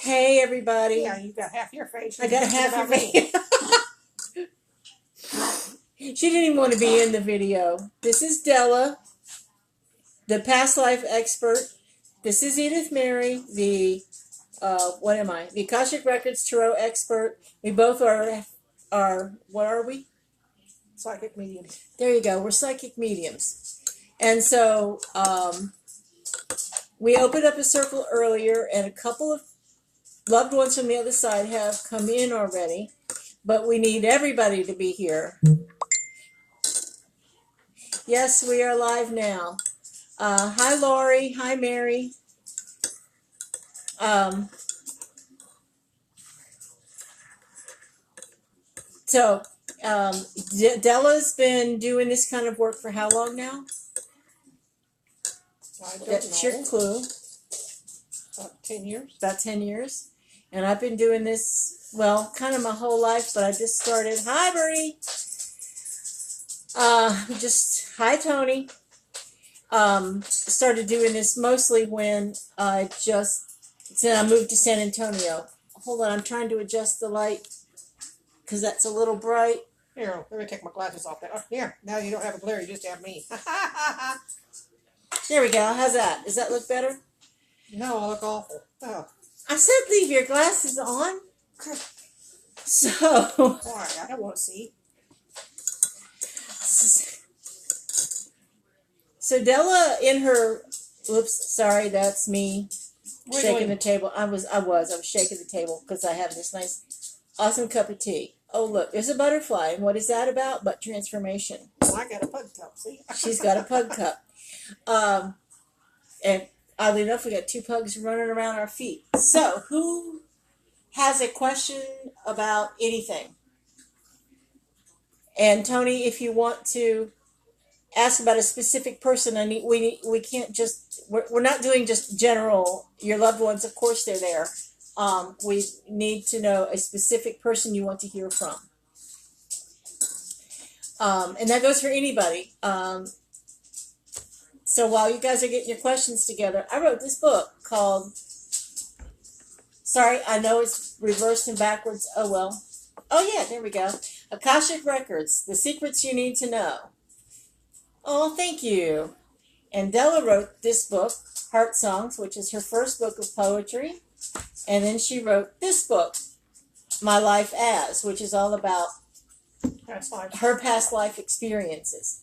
Hey, everybody. Yeah, you got half your face. I got half your face. She didn't even want to be in the video. This is Della, the past life expert. This is Edith Mary, the, what am I? The Akashic Records Tarot expert. We both are, what are we? Psychic mediums. There you go. We're psychic mediums. And so, we opened up a circle earlier, and a couple of loved ones from the other side have come in already, but we need everybody to be here. Yes, we are live now. Hi, Lori. Hi, Mary. Della's been doing this kind of work for how long now? I don't That's know. your clue. About 10 years. About 10 years. And I've been doing this, well, kind of my whole life, but I just started. Hi, Bernie. Hi, Tony. Started doing this mostly when since I moved to San Antonio. Hold on, I'm trying to adjust the light because that's a little bright. Here, let me take my glasses off there. Oh, here, now you don't have a glare, you just have me. There we go. How's that? Does that look better? No, I look awful. Oh. I said leave your glasses on. So. Why? I don't want to see. So Della in her, whoops, sorry, that's me shaking the table. I was shaking the table because I have this nice, awesome cup of tea. Oh, look, there's a butterfly. And what is that about? But transformation. Well, I got a pug cup, see? She's got a pug cup. And oddly enough, we got two pugs running around our feet. So, who has a question about anything? And Tony, if you want to ask about a specific person, we can't just, we're not doing just general, your loved ones, of course they're there. We need to know a specific person you want to hear from. And that goes for anybody. So while you guys are getting your questions together, I wrote this book called, sorry, I know it's reversed and backwards. Oh, well. Oh, yeah, there we go. Akashic Records, The Secrets You Need to Know. Oh, thank you. And Della wrote this book, Heart Songs, which is her first book of poetry. And then she wrote this book, My Life As, which is all about her past life experiences.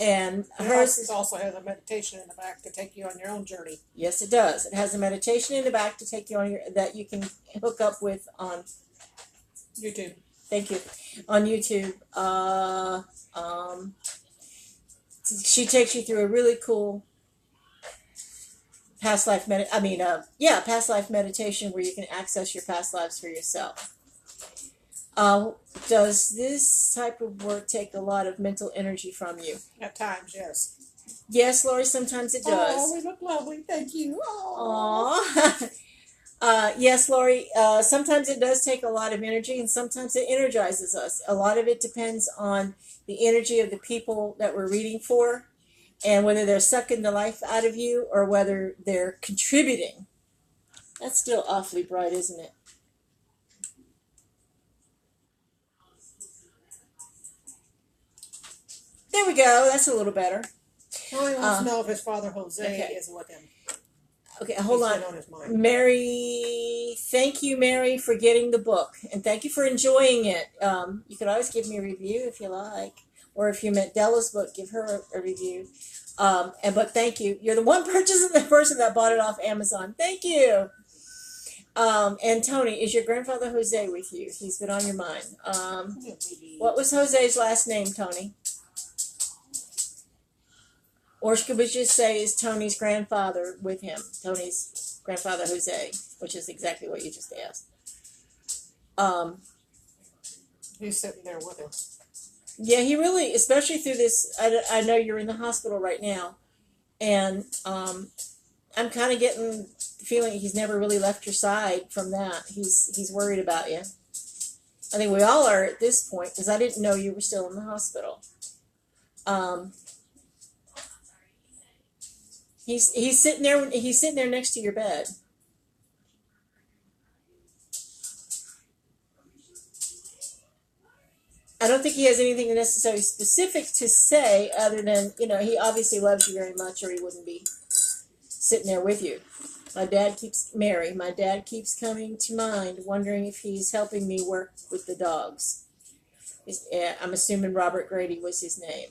And hers also has a meditation in the back to take you on your own journey. Yes, it does. It has a meditation in the back to take you on that you can hook up with on YouTube. Thank you. On YouTube. She takes you through a really cool past life past life meditation where you can access your past lives for yourself. Does this type of work take a lot of mental energy from you? At times, yes. Yes, Lori, sometimes it does. Oh, we look lovely. Thank you. Aww. Yes, Lori, sometimes it does take a lot of energy, and sometimes it energizes us. A lot of it depends on the energy of the people that we're reading for, and whether they're sucking the life out of you or whether they're contributing. That's still awfully bright, isn't it? There we go. That's a little better. Tony wants to know if his father Jose is with him. Okay, hold on. Mary, thank you, Mary, for getting the book. And thank you for enjoying it. You could always give me a review if you like. Or if you meant Della's book, give her a review. But thank you. You're the one person that bought it off Amazon. Thank you. And Tony, is your grandfather Jose with you? He's been on your mind. What was Jose's last name, Tony? Or could we just say, is Tony's grandfather with him? Tony's grandfather, Jose, which is exactly what you just asked. He's sitting there with him. Yeah, he really, especially through this, I know you're in the hospital right now, and I'm kind of getting the feeling he's never really left your side from that. He's worried about you. I think we all are at this point, because I didn't know you were still in the hospital. He's sitting there. He's sitting there next to your bed. I don't think he has anything necessarily specific to say other than, he obviously loves you very much or he wouldn't be sitting there with you. My dad keeps coming to mind, wondering if he's helping me work with the dogs. I'm assuming Robert Grady was his name.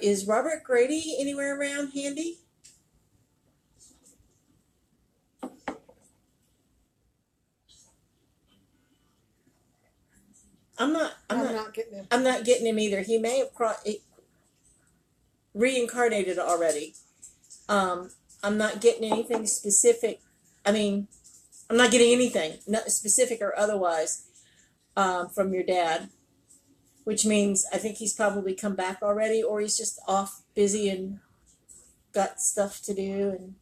Is Robert Grady anywhere around handy? I'm not getting him. I'm not getting him either. He may have reincarnated already. I'm not getting anything specific. I mean, I'm not getting anything, not specific or otherwise, from your dad. Which means I think he's probably come back already, or he's just off busy and got stuff to do and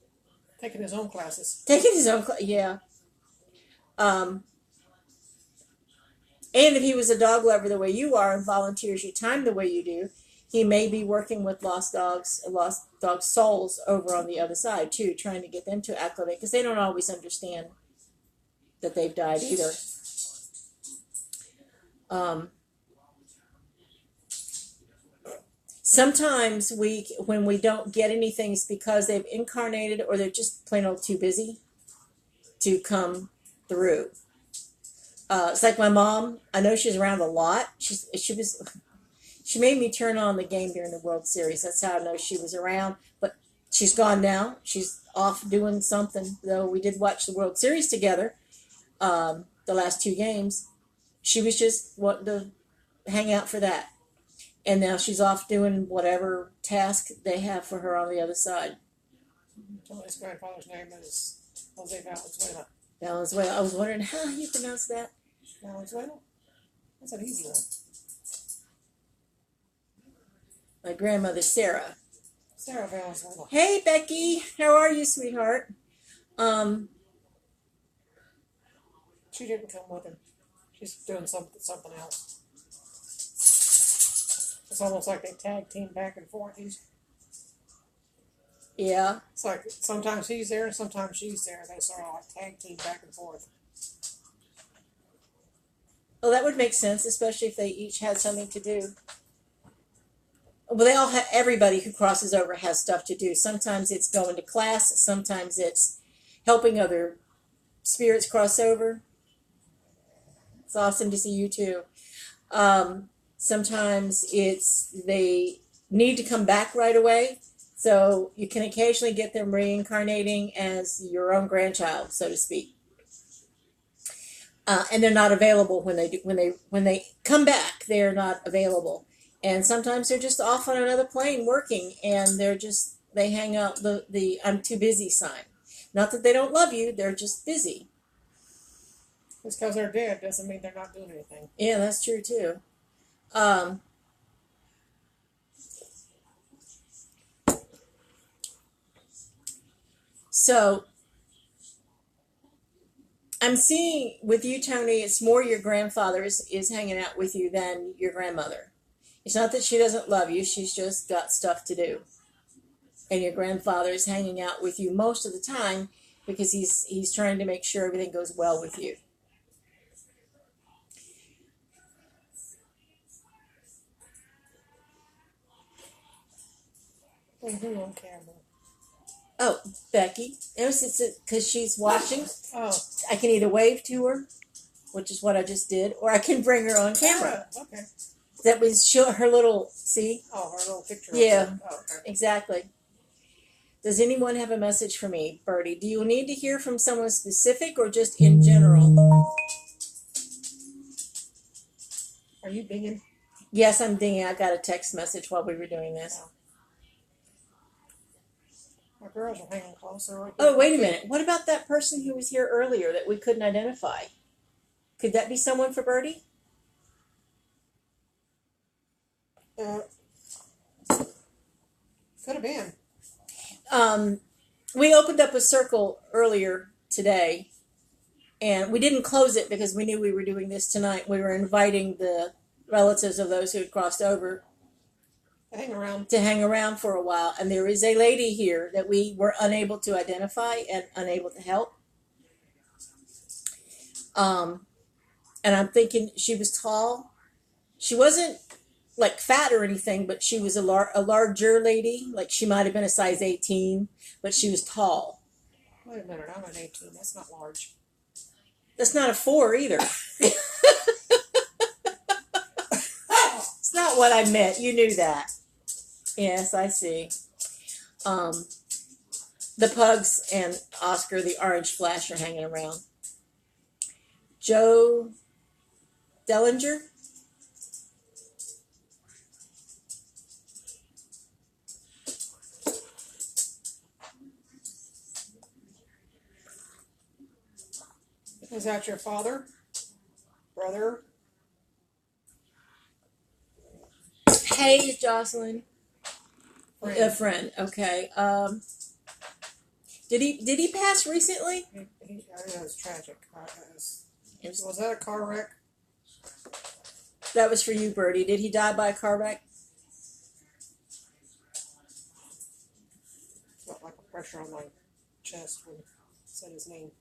taking his own classes. Yeah. And if he was a dog lover the way you are and volunteers your time the way you do, he may be working with lost dog souls over on the other side too, trying to get them to acclimate because they don't always understand that they've died either. Sometimes when we don't get anything, it's because they've incarnated or they're just plain old too busy to come through. It's like my mom. I know she's around a lot. She made me turn on the game during the World Series. That's how I know she was around. But she's gone now. She's off doing something. Though we did watch the World Series together, the last 2 games. She was just wanting to hang out for that. And now she's off doing whatever task they have for her on the other side. His grandfather's name is Jose Valenzuela. Valenzuela. I was wondering how you pronounce that. Valenzuela? That's an easy one. My grandmother, Sarah. Sarah Valenzuela. Hey, Becky. How are you, sweetheart? She didn't come with him. She's doing something else. It's almost like they tag team back and forth. Yeah. It's like sometimes he's there and sometimes she's there. They sort of like tag team back and forth. Well, that would make sense, especially if they each had something to do. Well, everybody who crosses over has stuff to do. Sometimes it's going to class. Sometimes it's helping other spirits cross over. It's awesome to see you too. Sometimes they need to come back right away. So you can occasionally get them reincarnating as your own grandchild, so to speak. And they're not available when they come back. They're not available. And sometimes they're just off on another plane working, and they hang out the I'm too busy sign. Not that they don't love you, they're just busy. Just because they're dead doesn't mean they're not doing anything. Yeah, that's true too. So I'm seeing with you, Tony, it's more your grandfather is hanging out with you than your grandmother. It's not that she doesn't love you, she's just got stuff to do. And your grandfather is hanging out with you most of the time because he's trying to make sure everything goes well with you. Who on camera? Oh, Becky. Because she's watching. Oh. I can either wave to her, which is what I just did, or I can bring her on camera. Okay. That was her little, see? Oh, her little picture. Yeah, oh, okay. Exactly. Does anyone have a message for me, Bertie? Do you need to hear from someone specific or just in general? Are you dinging? Yes, I'm dinging. I got a text message while we were doing this. Oh. My girls are hanging closer. Right Oh, wait a minute. What about that person who was here earlier that we couldn't identify? Could that be someone for Bertie? Could have been. We opened up a circle earlier today, and we didn't close it because we knew we were doing this tonight. We were inviting the relatives of those who had crossed over to hang around for a while. And there is a lady here that we were unable to identify and unable to help. And I'm thinking she was tall. She wasn't like fat or anything, but she was a larger lady. Like she might have been a size 18, but she was tall. Wait a minute, I'm an 18. That's not large. That's not a 4 either. It's not what I meant. You knew that. Yes, I see. The pugs and Oscar, the orange flash, are hanging around. Joe Dellinger. Is that your father? Brother? Hey, Jocelyn. Friend. A friend. Okay. Did he pass recently? I know it was tragic. Was that a car wreck? That was for you, Bertie. Did he die by a car wreck? Felt like a pressure on my chest when he said his name.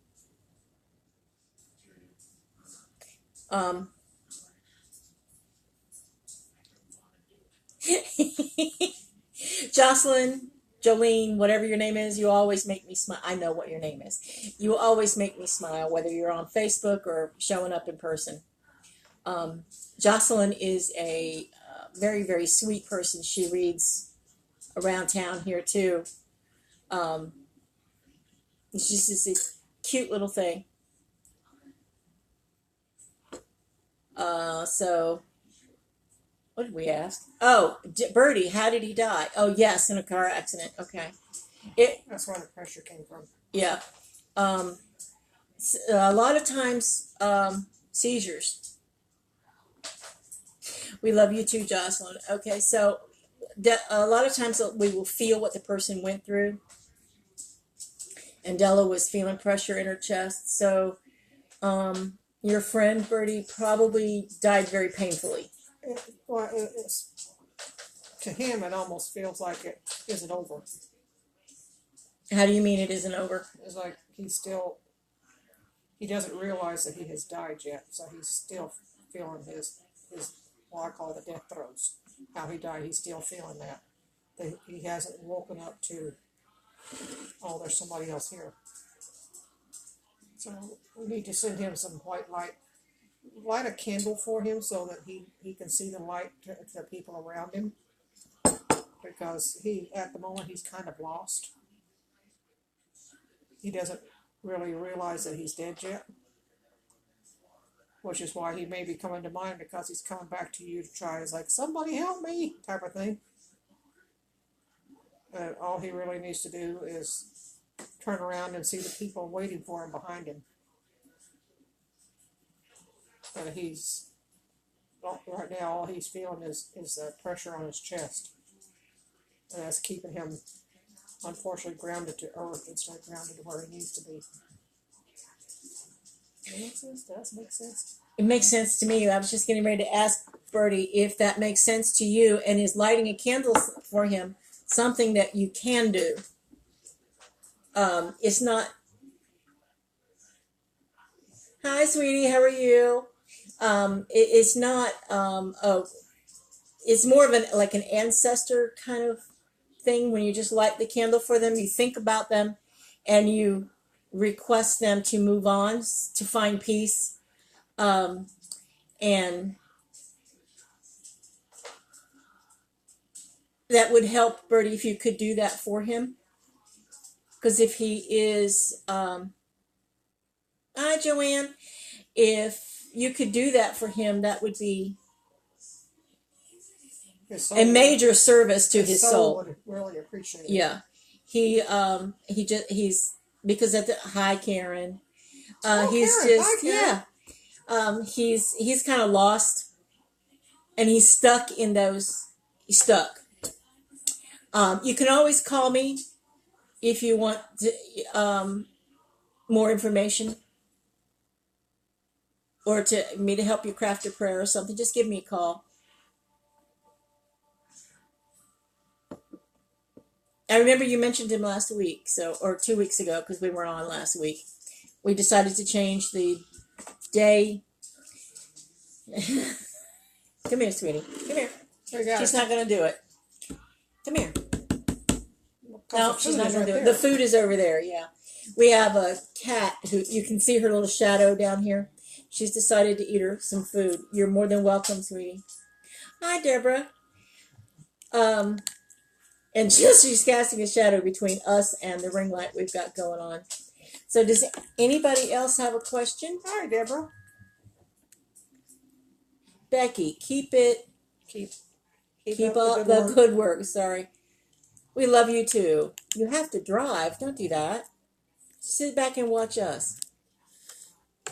Jocelyn, Jolene, whatever your name is, you always make me smile. I know what your name is. You always make me smile, whether you're on Facebook or showing up in person. Jocelyn is a very, very sweet person. She reads around town here too. It's just this cute little thing. So, what did we ask? Oh, Bertie, how did he die? Oh, yes, in a car accident. Okay. That's where the pressure came from. Yeah. A lot of times, seizures. We love you too, Jocelyn. Okay, so a lot of times we will feel what the person went through. And Della was feeling pressure in her chest. So, your friend, Bertie, probably died very painfully. To him, it almost feels like it isn't over. How do you mean it isn't over? It's like he doesn't realize that he has died yet, so he's still feeling his what I call the death throes. How he died, he's still feeling that. He hasn't woken up to, oh, there's somebody else here. So we need to send him some white light. Light a candle for him so that he can see the light to the people around him. Because at the moment, he's kind of lost. He doesn't really realize that he's dead yet. Which is why he may be coming to mind, because he's coming back to you to try. It's like, somebody help me, type of thing. But all he really needs to do is turn around and see the people waiting for him behind him. And right now, all he's feeling is the pressure on his chest. And that's keeping him, unfortunately, grounded to earth instead of grounded to where he needs to be. Does that make sense? Does that make sense? It makes sense to me. I was just getting ready to ask Bertie if that makes sense to you, and is lighting a candle for him something that you can do. It's not. Hi, sweetie. How are you? It's not. It's more of like an ancestor kind of thing. When you just light the candle for them, you think about them, and you request them to move on, to find peace, and that would help, Bertie, if you could do that for him. Because if he is, hi, Joanne, if you could do that for him, that would be a major service to his soul. Would really appreciate it. Yeah, he's because at the hi Karen, he's Karen. just Hi, Karen. yeah, he's kind of lost, and he's stuck in those. He's stuck. You can always call me if you want to, more information, or me to help you craft a prayer or something. Just give me a call. I remember you mentioned him last week, or 2 weeks ago, because we were on last week. We decided to change the day. Come here, sweetie. Come here. She's not going to do it. Come here. No, she's not going to do it. The food is over there, yeah. We have a cat who, you can see her little shadow down here. She's decided to eat her some food. You're more than welcome, sweetie. Hi, Deborah. And she's casting a shadow between us and the ring light we've got going on. So does anybody else have a question? Hi, Deborah. Becky, keep up up the good work. Sorry. We love you too. You have to drive. Don't do that. Sit back and watch us.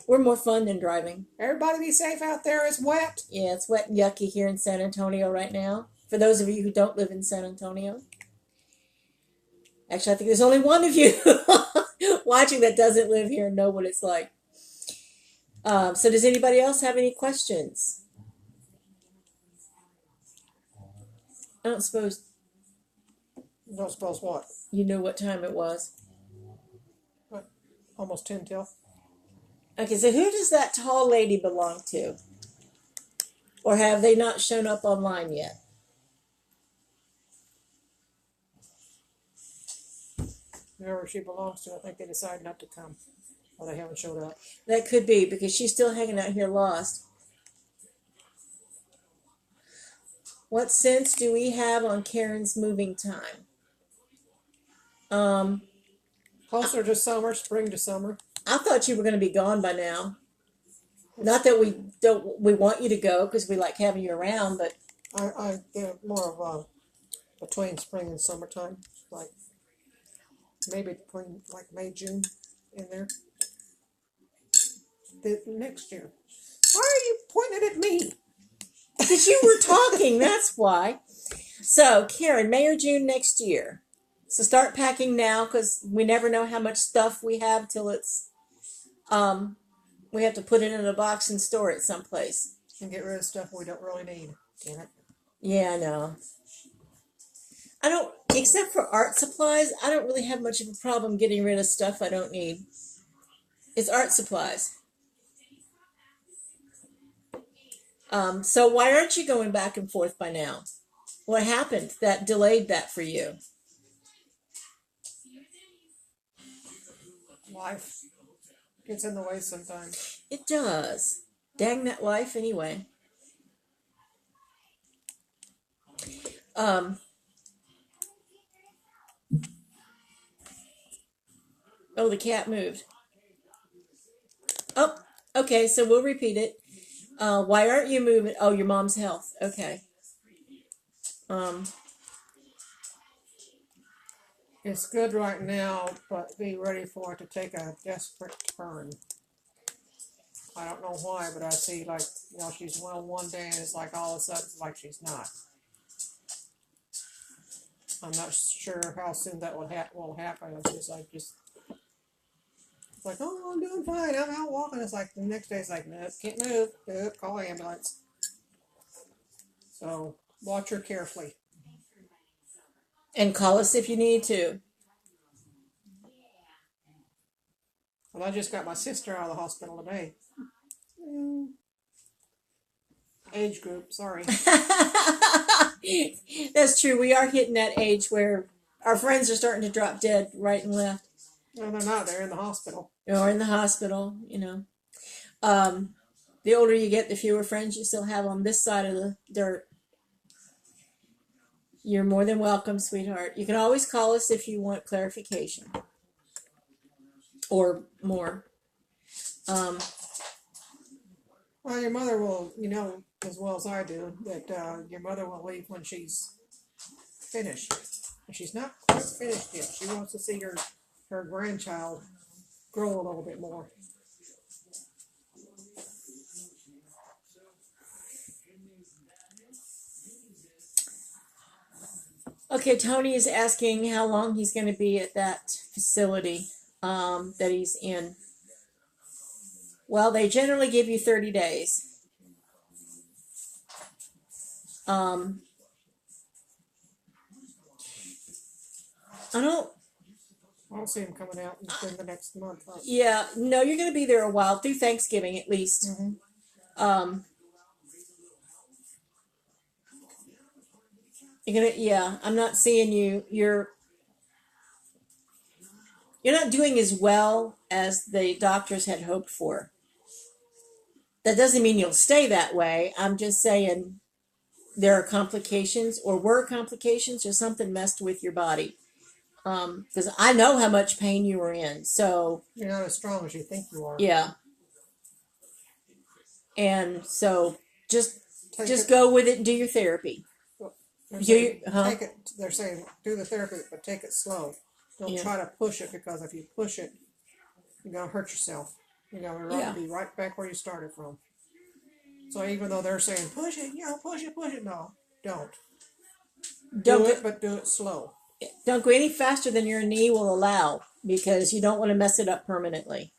We're more fun than driving. Everybody be safe out there. It's wet. Yeah, it's wet and yucky here in San Antonio right now. For those of you who don't live in San Antonio. Actually, I think there's only one of you watching that doesn't live here and know what it's like. So does anybody else have any questions? I don't suppose. You don't suppose what? You knew what time it was. What? Almost 10 till. Okay, so who does that tall lady belong to? Or have they not shown up online yet? Whoever she belongs to, I think they decided not to come. Or they haven't showed up. That could be, because she's still hanging out here lost. What sense do we have on Karen's moving time? Closer to summer, spring to summer. I thought you were going to be gone by now. Not that we want you to go, because we like having you around, but I get more of between spring and summertime, like maybe between like May, June, in there. The next year. Why are you pointing at me? because you were talking, that's why. So, Karen, May or June next year. So start packing now, because we never know how much stuff we have till it's, we have to put it in a box and store it someplace. And get rid of stuff we don't really need. Damn it. Yeah, I know. I don't, except for art supplies, I don't really have much of a problem getting rid of stuff I don't need. It's art supplies. So why aren't you going back and forth by now? What happened that delayed that for you? Life gets in the way sometimes. It does. Dang that life anyway. Oh, the cat moved. Oh, okay, so we'll repeat it. Why aren't you moving? Oh, your mom's health. Okay. It's good right now, but be ready for it to take a desperate turn. I don't know why, but I see like, she's well one day and it's like all of a sudden it's like she's not. I'm not sure how soon that will happen. It's like, oh, I'm doing fine. I'm out walking. It's like the next day it's like, nope, can't move. Nope, call ambulance. So watch her carefully. And call us if you need to. Well, I just got my sister out of the hospital today. Age group, sorry. That's true. We are hitting that age where our friends are starting to drop dead right and left. No, they're not. They're in the hospital. Or in the hospital, The older you get, the fewer friends you still have on this side of the dirt. You're more than welcome, sweetheart. You can always call us if you want clarification. Or more. Well, your mother will, as well as I do, that your mother will leave when she's finished. And she's not quite finished yet. She wants to see her grandchild grow a little bit more. Okay, Tony is asking how long he's going to be at that facility that he's in. Well, they generally give you 30 days. I don't see him coming out within the next month. Yeah, no, you're going to be there a while, through Thanksgiving at least. Um, yeah, I'm not seeing you. You're not doing as well as the doctors had hoped for. That doesn't mean you'll stay that way. I'm just saying there are complications, or were complications, or something messed with your body. Because I know how much pain you were in. So You're not as strong as you think you are. yeah, and so just go with it and do your therapy. Take it. They're saying do the therapy, but take it slow. Don't try to push it, because if you push it, you're gonna hurt yourself. You're gonna be right back where you started from. So even though they're saying push it, push it, no, don't. Do it, but do it slow. Don't go any faster than your knee will allow, because you don't want to mess it up permanently.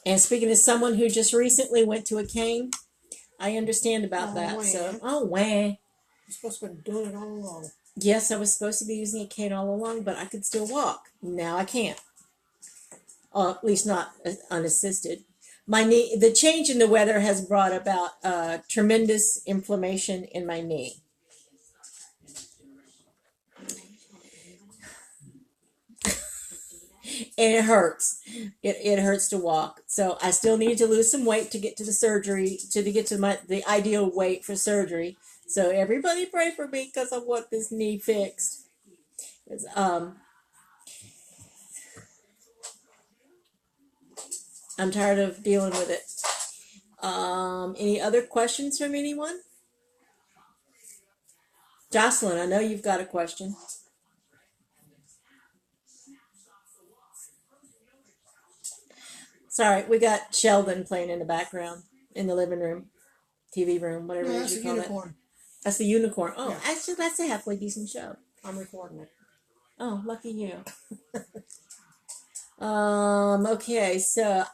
And speaking as someone who just recently went to a cane, I understand about that. Wah. So, You're supposed to have been doing it all along. Yes, I was supposed to be using a cane all along, but I could still walk. Now I can't. At least not unassisted. My knee, the change in the weather has brought about tremendous inflammation in my knee. And it hurts. It hurts to walk. So I still need to lose some weight to get to the surgery, to get to the ideal weight for surgery. So everybody pray for me, because I want this knee fixed. I'm tired of dealing with it. Any other questions from anyone? Jocelyn, I know you've got a question. Sorry, we got Sheldon playing in the background in the living room, TV room, whatever it is you call unicorn. it. That's the unicorn. Oh, Yeah. actually, that's a halfway decent show. I'm recording it. Oh, lucky you. Okay, so,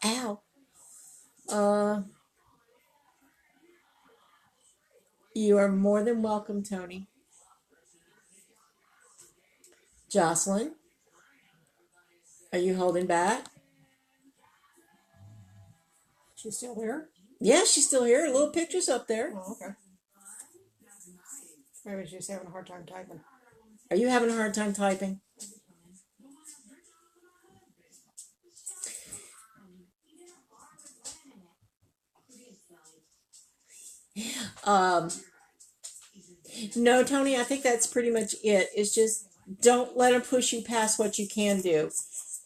you are more than welcome, Tony. Jocelyn, are you holding back? She's still there? Yeah, she's still here. A little picture's up there. Oh, okay. Maybe she's having a hard time typing. Are you having a hard time typing? No, Tony, I think that's pretty much it. It's just don't let them push you past what you can do,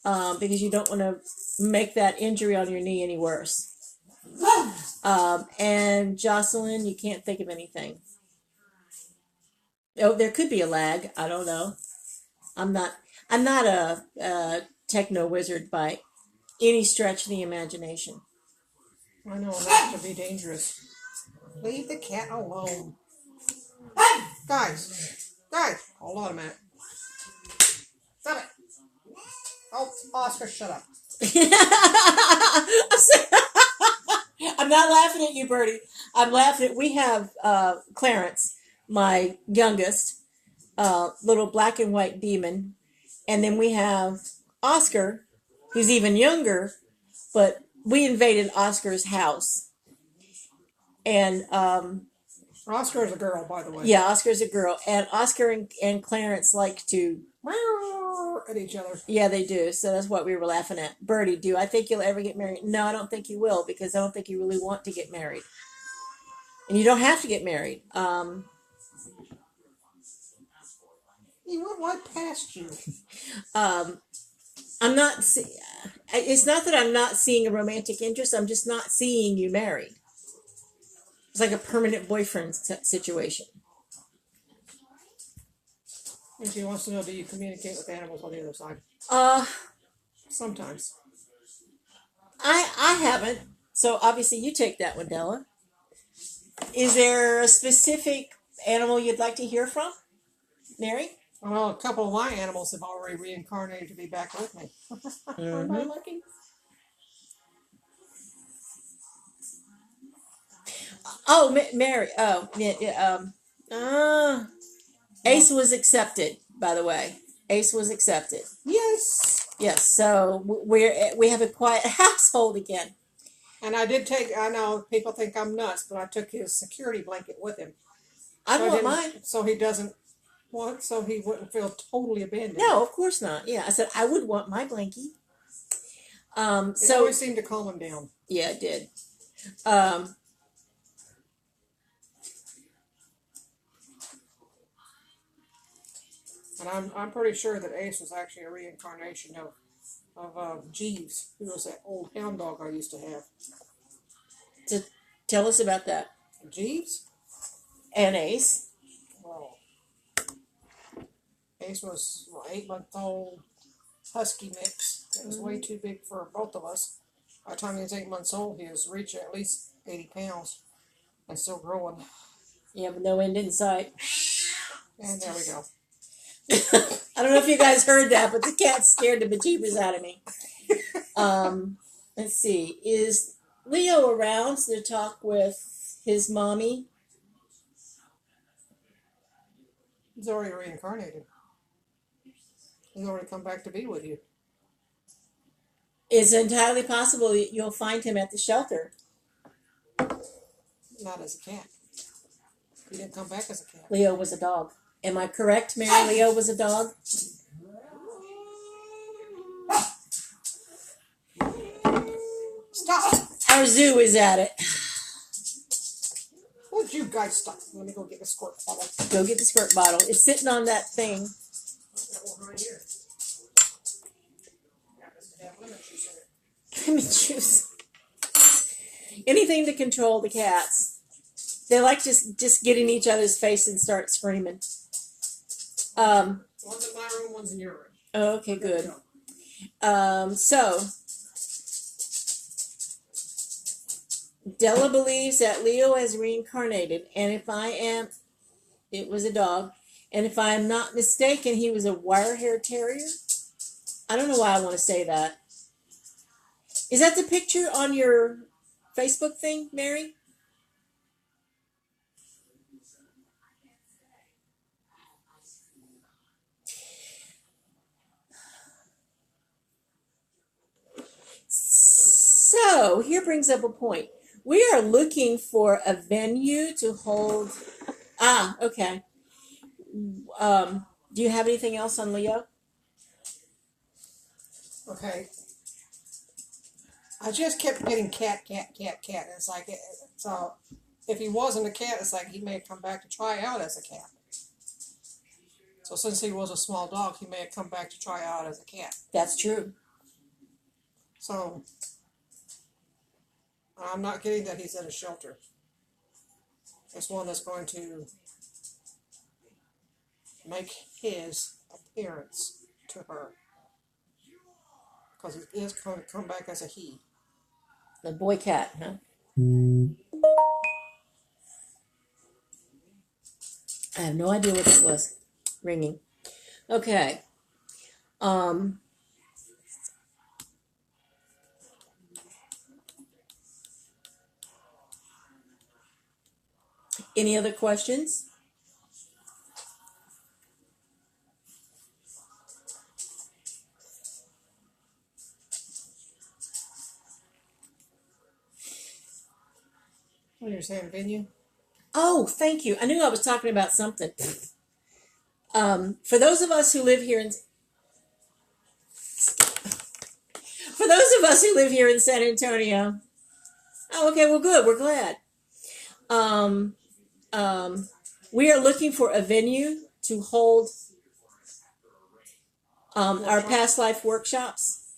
because you don't want to make that injury on your knee any worse. And Jocelyn, you can't think of anything. Oh, there could be a lag. I don't know. I'm not a techno wizard by any stretch of the imagination. I know enough to be dangerous. Leave the cat alone. Guys, hold on a minute. Stop it. Oh, Oscar, shut up. I'm not laughing at you, Bertie. I'm laughing at, we have Clarence, my youngest, little black and white demon. And then we have Oscar, who's even younger, but we invaded Oscar's house. And Oscar is a girl, by the way. yeah, Oscar's a girl. And Oscar and Clarence like to at each other. Yeah, they do. So that's what we were laughing at. Bertie, do I think you'll ever get married? No, I don't think you will, because I don't think you really want to get married. And you don't have to get married. He went right past you. I'm not. It's not that I'm not seeing a romantic interest. I'm just not seeing you married. It's like a permanent boyfriend situation. And she wants to know, do you communicate with animals on the other side? Sometimes. I haven't. So obviously you take that one, Della. Is there a specific animal you'd like to hear from, Mary? Well, a couple of my animals have already reincarnated to be back with me. Am I lucky? Oh, Mary. Oh, yeah. Ace was accepted. by the way. Ace was accepted. Yes. Yes, so we have a quiet household again. And I did take, I know people think I'm nuts, but I took his security blanket with him. I So want mine. So he doesn't want, so he wouldn't feel totally abandoned. No, of course not. Yeah, I said I would want my blankie. It always seemed to calm him down. Yeah, it did. And I'm pretty sure that Ace was actually a reincarnation of Jeeves, who was that old hound dog I used to have. Tell us about that. Jeeves? And Ace. Well, Ace was 8-month-old husky mix. It was way too big for both of us. By the time he was 8 months old, he was reaching at least 80 pounds and still growing. Yeah, but no end in sight. And there we go. I don't know if you guys heard that, but the cat scared the bejeebers out of me. Let's see. Is Leo around to talk with his mommy? He's already reincarnated. He's already come back to be with you. It's entirely possible you'll find him at the shelter. Not as a cat. He didn't come back as a cat. Leo was a dog. Am I correct, Mary? Leo was a dog? Stop! Our zoo is at it. Would you guys stop? Let me go get the squirt bottle. Go get the squirt bottle. It's sitting on that thing. That one right here. Yeah, this has lemon juice in it. Lemon juice. Anything to control the cats. They like just get in each other's face and start screaming. One's in my room, one's in your room. Okay, good. So, Della believes that Leo has reincarnated, and it was a dog, and if I am not mistaken, he was a wire-hair terrier. I don't know why I want to say that. Is that the picture on your Facebook thing, Mary? So, here brings up a point. We are looking for a venue to hold. Okay. Do you have anything else on Leo? Okay. I just kept getting cat. And it's like, so if he wasn't a cat, it's like he may have come back to try out as a cat. So since he was a small dog, he may have come back to try out as a cat. That's true. So I'm not getting that he's at a shelter. It's one that's going to make his appearance to her. Because he is going to come back as a he. The boy cat, huh? I have no idea what that was ringing. Okay. Any other questions? What are you saying, venue? Oh, thank you. I knew I was talking about something. For those of us who live here in San Antonio. Oh, okay. Well, good. We're glad. We are looking for a venue to hold our past life workshops.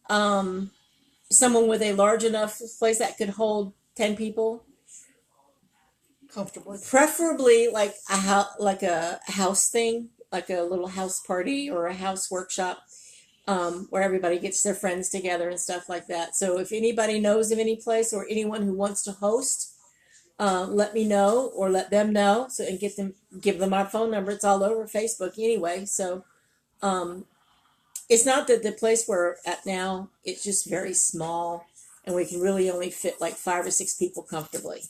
Someone with a large enough place that could hold 10 people. Comfortably. Preferably like a house thing, like a little house party or a house workshop, where everybody gets their friends together and stuff like that. So if anybody knows of any place or anyone who wants to host, let me know or let them know, so and give them our phone number. It's all over Facebook anyway. So it's not that the place we're at now, it's just very small, and we can really only fit like 5 or 6 people comfortably.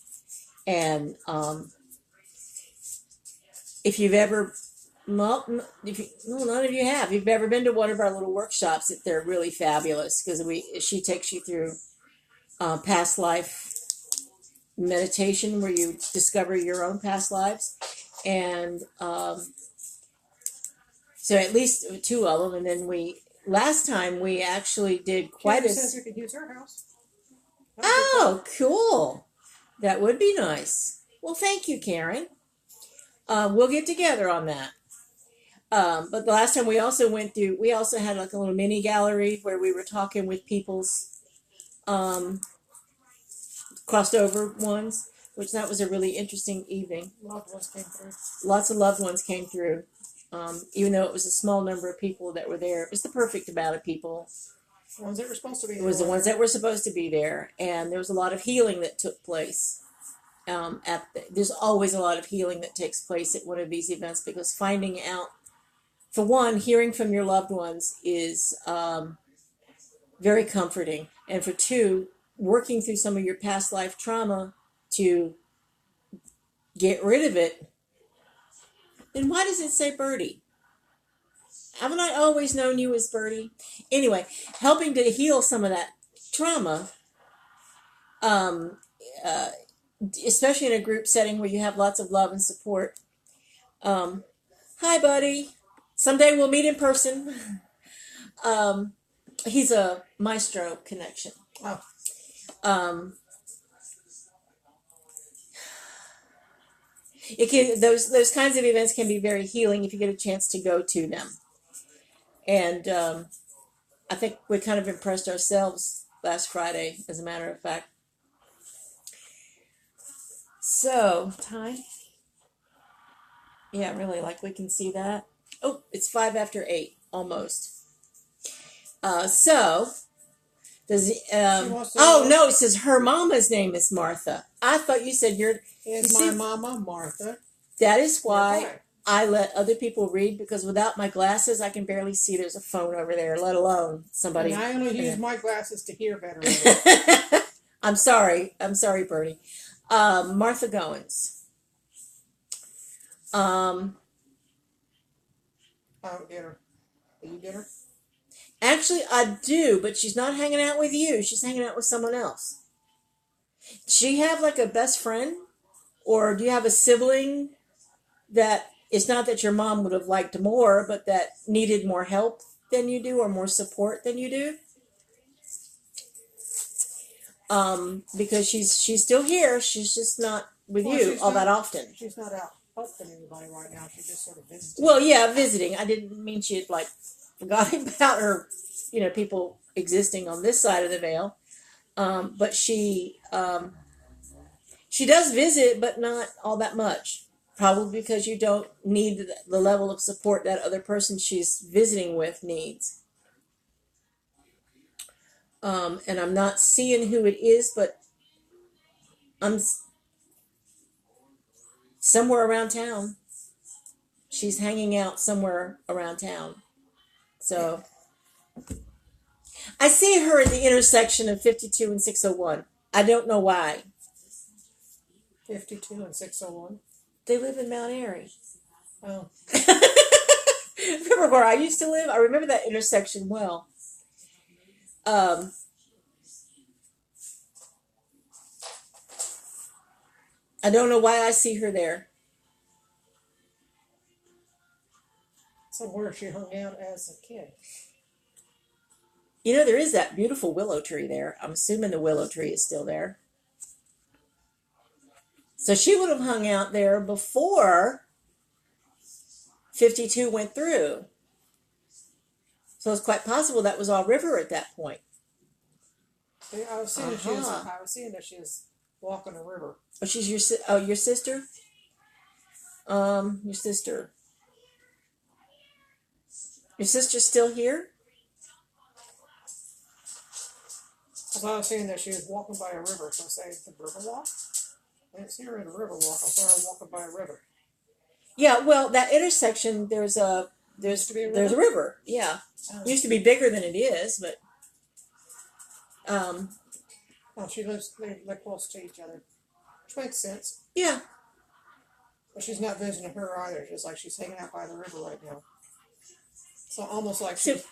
And if you've ever Well, if you, no, none of you have. If you've ever been to one of our little workshops, they're really fabulous because she takes you through past life meditation where you discover your own past lives, and so at least two of them. And then last time we actually did quite Katie says you could use her house. Oh, cool! That would be nice. Well, thank you, Karen. We'll get together on that. But the last time we also had like a little mini gallery where we were talking with people's um, crossed over ones, which that was a really interesting evening. Loved ones came through. Lots of loved ones came through. Even though it was a small number of people that were there, it was the perfect amount of people. The ones that were supposed to be there. It was the ones that were supposed to be there, and there was a lot of healing that took place. There's always a lot of healing that takes place at one of these events because finding out, for one, hearing from your loved ones is very comforting, and for two, working through some of your past life trauma to get rid of it. Then why does it say Birdie? Haven't I always known you as Birdie? Anyway, helping to heal some of that trauma, um, especially in a group setting where you have lots of love and support. Hi, buddy. Someday we'll meet in person. He's a maestro connection. Oh. Those kinds of events can be very healing if you get a chance to go to them. And I think we kind of impressed ourselves last Friday, as a matter of fact. So, time? Yeah, really, like we can see that. Oh, it's 5 after 8, almost. So, does oh no, it says her mama's name is Martha. I thought you said my mama, Martha. That is why I let other people read, because without my glasses, I can barely see there's a phone over there, let alone somebody. And I only use my glasses to hear better. I'm sorry, Bertie. Martha Goins. I don't get her. Do you get her? Actually, I do, but she's not hanging out with you. She's hanging out with someone else. Does she have like a best friend? Or do you have a sibling that it's not that your mom would have liked more, but that needed more help than you do or more support than you do? Because she's still here. She's just not with you all that often. She's not out helping anybody right now. She's just sort of visiting. Well, yeah, visiting. I didn't mean she had like forgotten about her, people existing on this side of the veil. But she does visit, but not all that much. Probably because you don't need the level of support that other person she's visiting with needs. And I'm not seeing who it is, but I'm somewhere around town. She's hanging out somewhere around town. So I see her at the intersection of 52 and 601. I don't know why. 52 and 601? They live in Mount Airy. Oh. Remember where I used to live? I remember that intersection well. I don't know why I see her there. Somewhere she hung out as a kid. There is that beautiful willow tree there. I'm assuming the willow tree is still there. So she would have hung out there before 52 went through. So it's quite possible that was all river at that point. I was seeing that she was walking a river. Oh, she's your sister? Your sister. Your sister's still here? I was seeing that she was walking by a river, so I say the river walk. I didn't see her in a river walk. I saw her walking by a river. Yeah, well, that intersection there's a river. Yeah, it used to be bigger than it is, but she lives. They live close to each other, which makes sense. Yeah. But she's not visiting her either. Just like she's hanging out by the river right now. So almost like she's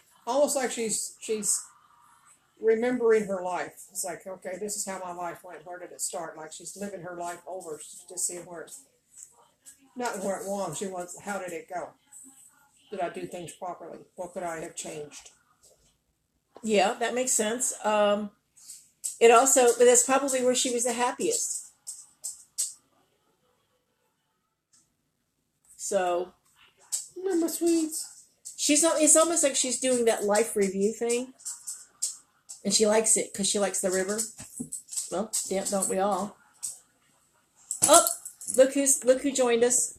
remembering her life. It's like, okay, this is how my life went. Where did it start? Like she's living her life over to see where it's not where it was. She wants, how did it go? Did I do things properly? What could I have changed? Yeah, that makes sense. It also, but that's probably where she was the happiest. So, Remember sweets? she's not, it's almost like she's doing that life review thing. And she likes it because she likes the river. Well, yeah, don't we all? Oh, look who joined us.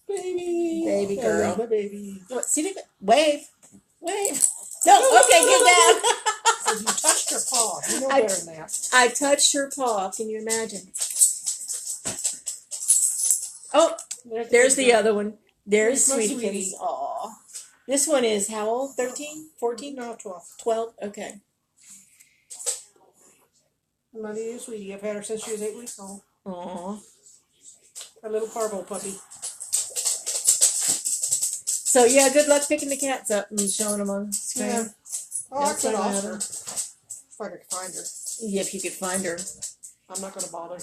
Baby girl. My baby. What, see the wave. No, okay, get down. So you touched her paw. You know better than that. I touched her paw. Can you imagine? Oh, there's the other one. There's Sweetie. Aw. This one is how old? 13? 14? No, 12. 12? Okay. My name is Sweetie. I've had her since she was 8 weeks old. Aw. A little parvo puppy. So, yeah, good luck picking the cats up and showing them on screen. Yeah. Oh, I could ask her. her. If I could find her. Yeah, if you could find her. I'm not going to bother.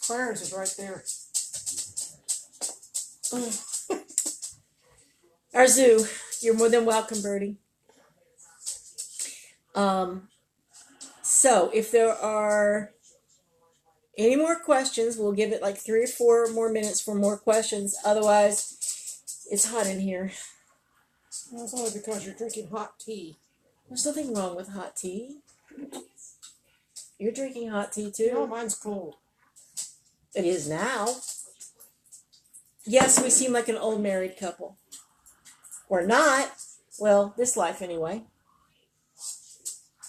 Clarence is right there. Arzu, you're more than welcome, Birdie. So, if there are any more questions, we'll give it like 3 or 4 more minutes for more questions. Otherwise, it's hot in here. Well, it's only because you're drinking hot tea. There's nothing wrong with hot tea. You're drinking hot tea too? No, mine's cold. It is now. Yes, we seem like an old married couple. Or not. Well, this life anyway.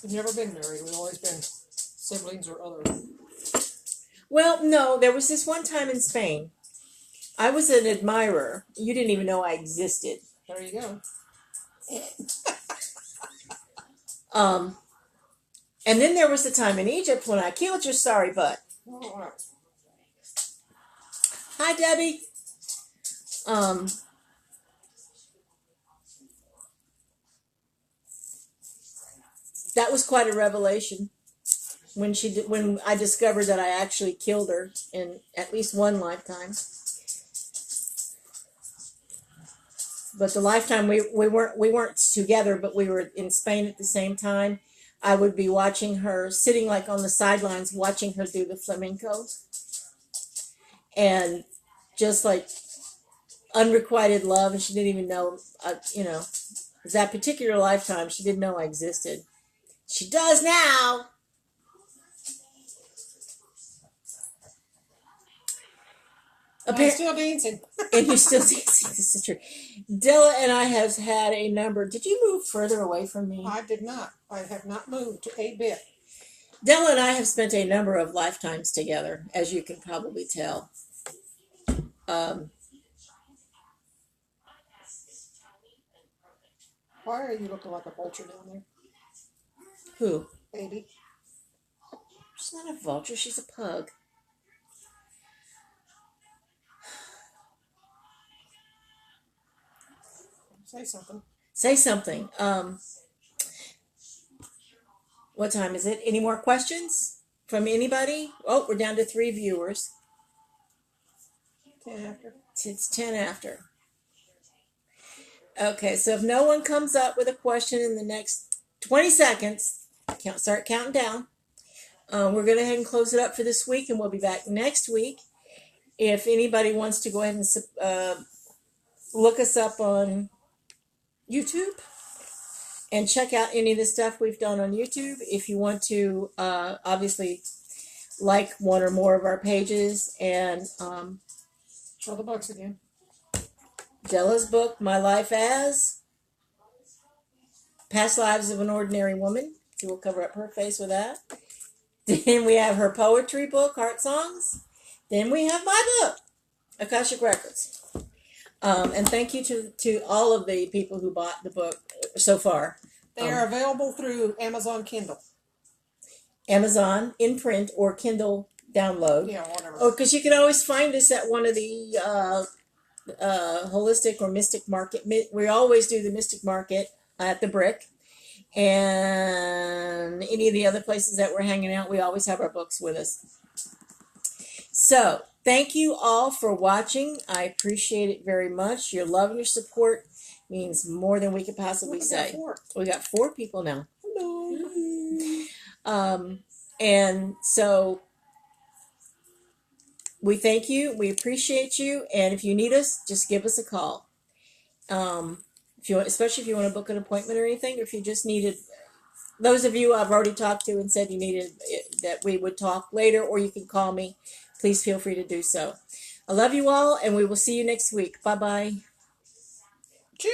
We've never been married. We've always been siblings or other. Well, no, there was this one time in Spain. I was an admirer. You didn't even know I existed. There you go. And then there was the time in Egypt when I killed your sorry butt. All right. Hi, Debbie. That was quite a revelation when I discovered that I actually killed her in at least one lifetime. But the lifetime we weren't together, but we were in Spain at the same time. I would be watching her, sitting like on the sidelines, watching her do the flamenco, and just like unrequited love, and she didn't even know, that particular lifetime, she didn't know I existed. She does now. I'm still dancing. And you're still dancing. This is true. Della and I have had a number. Did you move further away from me? I did not. I have not moved a bit. Della and I have spent a number of lifetimes together, as you can probably tell. Why are you looking like a vulture down there? Who? Baby. She's not a vulture. She's a pug. Say something. Say something. What time is it? Any more questions from anybody? Oh, we're down to 3 viewers. 10 after. It's 10 after. Okay, so if no one comes up with a question in the next 20 seconds, start counting down. We're going to go ahead and close it up for this week, and we'll be back next week. If anybody wants to go ahead and look us up on YouTube and check out any of the stuff we've done on YouTube. If you want to, obviously, like one or more of our pages, and Show the books again. Della's book, My Life As Past Lives of an Ordinary Woman. So we'll cover up her face with that. Then we have her poetry book, Heart Songs. Then we have my book, Akashic Records. And thank you to all of the people who bought the book so far. They are available through Amazon Kindle. Amazon in print or Kindle download. Yeah, whatever. Or because you can always find us at one of the holistic or mystic market. We always do the mystic market at the Brick, and any of the other places that we're hanging out. We always have our books with us. So thank you all for watching. I appreciate it very much. Your love and your support means more than we could possibly say. We got 4 people now. Hello. And so we thank you. We appreciate you. And if you need us, just give us a call. If you want, especially if you want to book an appointment or anything, or if you just needed, those of you I've already talked to and said you needed that we would talk later, or you can call me. Please feel free to do so. I love you all, and we will see you next week. Bye-bye.